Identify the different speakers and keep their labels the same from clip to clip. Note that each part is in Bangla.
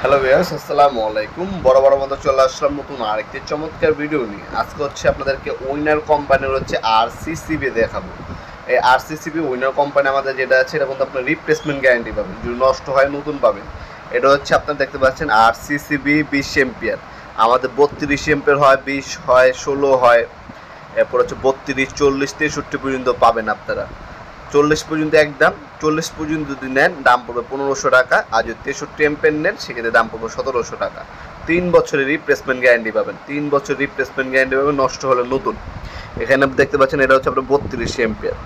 Speaker 1: হ্যালো ভিউয়ার্স, আসসালামু আলাইকুম। বড় মতো চলে আসলাম নতুন আরেকটি চমৎকার ভিডিও নিয়ে। আজকে হচ্ছে আপনাদেরকে উইনার কোম্পানির হচ্ছে আরসিসিবি দেখাবো। এই আরসিসিবি উইনার কোম্পানি আমাদের যেটা আছে এটা কিন্তু আপনার রিপ্লেসমেন্ট গ্যারান্টি পাবেন, যদি নষ্ট হয় নতুন পাবেন। এটা হচ্ছে আপনারা দেখতে পাচ্ছেন আরসিসিবি 20 এম্পিয়ার। আমাদের 32 এম্পিয়ার হয়, 20 হয়, 16 হয়, এরপর হচ্ছে 32, 40, 63 পর্যন্ত পাবেন আপনারা। 40 পর্যন্ত একদম, 40 পর্যন্ত যদি নেন দাম পড়বে 1500 টাকা, আর যদি 63 এম্পের নেন সেক্ষেত্রে দাম পড়বে 1700 টাকা। 3 বছরের রিপ্লেসমেন্ট গ্যারান্টি পাবেন, 3 বছর রিপ্লেসমেন্ট গ্যারান্টি পাবেন, নষ্ট হলে নতুন। এখানে আপনি দেখতে পাচ্ছেন এটা হচ্ছে আপনার 32 এম্পিয়ার।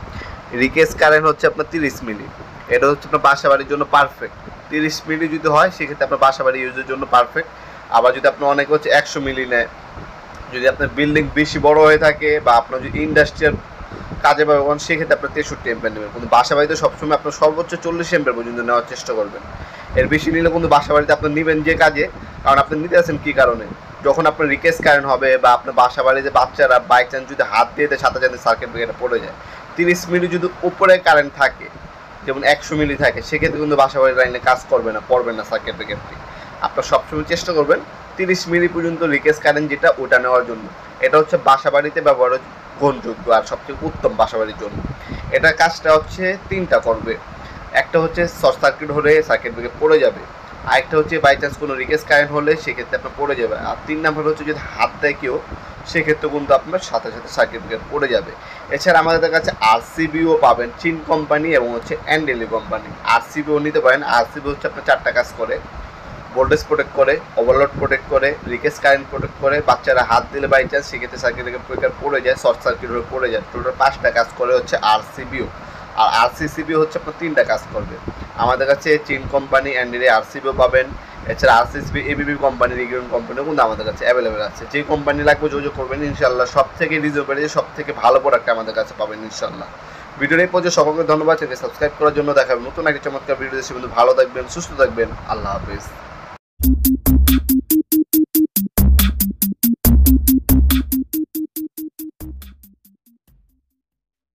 Speaker 1: রিকেস কারেন্ট হচ্ছে আপনার 30 মিলি। এটা হচ্ছে আপনার বাসা বাড়ির জন্য পারফেক্ট। 30 মিলি যদি হয় সেক্ষেত্রে আপনার বাসা বাড়ি ইউজের জন্য পারফেক্ট। আবার যদি আপনার অনেকে হচ্ছে 100 মিলি নেয়, যদি আপনার বিল্ডিং বেশি বড় হয়ে থাকে বা আপনার যদি ইন্ডাস্ট্রিয়াল কাজে ব্যবহার সেক্ষেত্রে আপনার 63 এম্পিয়ার নেবেন। কিন্তু বাসা বাড়িতে সবসময় আপনার সর্বোচ্চ 40 এম্পিয়ার পর্যন্ত নেওয়ার চেষ্টা করবেন। এর বেশি নিলে কিন্তু বাসা বাড়িতে আপনি নেবেন যে কাজে, কারণ আপনি নিতে আসেন কী কারণে, যখন আপনার রিকেস কারেন্ট হবে বা আপনার বাসা বাড়িতে বাচ্চারা বাই চান্স যদি হাত দিয়ে দেয় সাথে সাথে সার্কিট ব্রেকারটা পড়ে যায়, 30 মিলি যদি উপরে কারেন্ট থাকে, যেমন 100 মিলি থাকে, সেক্ষেত্রে কিন্তু বাসা বাড়ির লাইনে কাজ করবে না, পড়বে না সার্কিট ব্রেকারটি। আপনার সবসময় চেষ্টা করবেন 30 মিলি পর্যন্ত রিকেস কারেন্ট যেটা ওটা নেওয়ার জন্য। এটা হচ্ছে বাসা বাড়িতে ব্যবহার গ্রহণযোগ্য আর সবথেকে উত্তম বাসাবাড়ির জন্য। এটার কাজটা হচ্ছে তিনটা করবে। একটা হচ্ছে শর্ট সার্কিট হলে সার্কিট ব্রেকার পড়ে যাবে, আরেকটা হচ্ছে বাই চান্স কোনো রিকেস কারেন্ট হলে সেক্ষেত্রে আপনার পড়ে যাবে, আর 3 নাম্বার হচ্ছে যদি হাত দেয় কেউ সেক্ষেত্রে কিন্তু আপনার সাথে সাথে সার্কিট ব্রেকার পড়ে যাবে। এছাড়া আমাদের কাছে আরসিবিও পাবেন, চিন কোম্পানি এবং হচ্ছে অ্যান্ডেলি কোম্পানি। আরসিবিও নিতে পারেন। আরসিবি হচ্ছে আপনার 4টা কাজ করে: ভোল্টেজ প্রোটেক্ট করে, ওভারলোড প্রোটেক্ট করে, রিকেস কারেন্ট প্রোটেক্ট করে, বাচ্চারা হাত দিলে বাই চান্স সেক্ষেত্রে সার্কিট ব্রেকার পড়ে যায়, শর্ট সার্কিট হয়ে পড়ে যায়। টোটাল 5টা কাজ করে হচ্ছে আরসিবিও। আর আরসিসিবি হচ্ছে আপনার 3টা কাজ করবে। আমাদের কাছে চিন কোম্পানি অ্যান্ডেলে আরসিবিও পাবেন। এছাড়া আরসিসিবি এবিবি কোম্পানি, রিগিয়ন কোম্পানিও কিন্তু আমাদের কাছে অ্যাভেলেবেল আছে। যে কোম্পানি লাগবে যোগাযোগ করবেন, ইনশাল্লাহ সব থেকে রিজনেবল, সব থেকে ভালো প্রোডাক্ট আমাদের কাছে পাবেন ইনশাল্লাহ। ভিডিওর এই পর্যন্ত সকলকে ধন্যবাদ। চ্যানেল সাবস্ক্রাইব করার জন্য। দেখা হবে নতুন একটা চমৎকার ভিডিও। দেশে কিন্তু ভালো থাকবেন, সুস্থ থাকবেন। আল্লাহ হাফেজ।